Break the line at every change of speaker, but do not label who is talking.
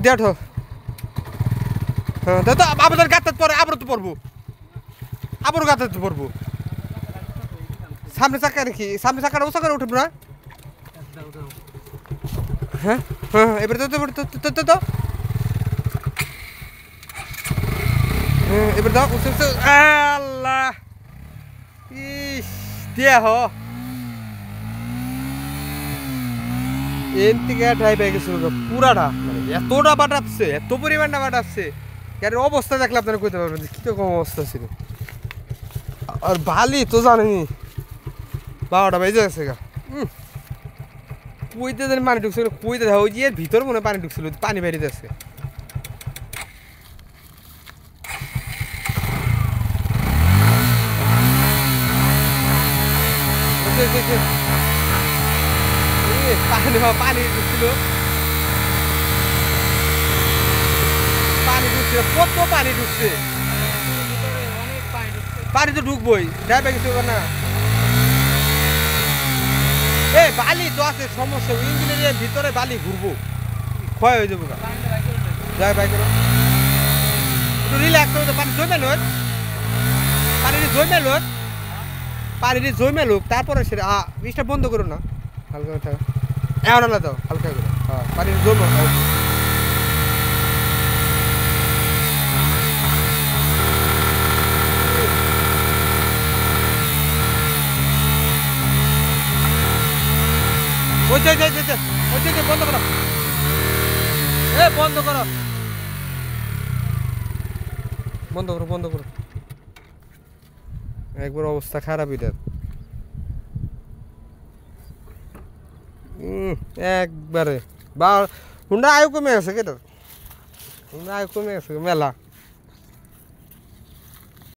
দেড়ো হ্যাঁ তো আবার গাতে পরে আবার তো পড়বো আবার গাতে তো পড়বো সামনে চাকা নাকি সামনে চাকাটা ও চাকাটা উঠবে না হ্যাঁ হ্যাঁ এবার তো তো এবার দাও আল্লাহ ইস দিয়া হ এর থেকে ঢাই পেয়ে গেছিল পুরাটা মানে এতটা বাটাচ্ছে এত পরিমাণটা বাটাচ্ছে গাড়ির অবস্থা দেখলে আপনারা কইতে পারবেন কি রকম অবস্থা ছিল আর বালি তো জানেনি 12টা বেজে গেছে গা কুইতে যেন পানি ঢুকছিল কুইতে ওই যে ভিতর মনে পানি ঢুকছিল পানি বেরিয়ে যাচ্ছে পানি ঢুকছিল কত পানি ঢুকছে পানি তো ঢুকবোই ড্রাইভার কিছু না এ বালি তো আছে সমস্যা ইঞ্জিনের ভিতরে বালি ঘুরবো ক্ষয় হয়ে যাবো যাই ভাই করো একটু রিল্যাক্স হতে পানি জমে লোক পানিটি জমে লোক পানিটি জমে লোক তারপরে সেটা বিষটা বন্ধ করো না হালকা কথা এমন না দাও হালকা করে হ্যাঁ পানিটি জমে বন্ধ করো বন্ধ করো বন্ধ করো বন্ধ করো একবার অবস্থা খারাপ এটার একবারে বা হুন্ডা আয়ু কমে গেছে কেটার হুন্ডা আয়ু কমে গেছে মেলা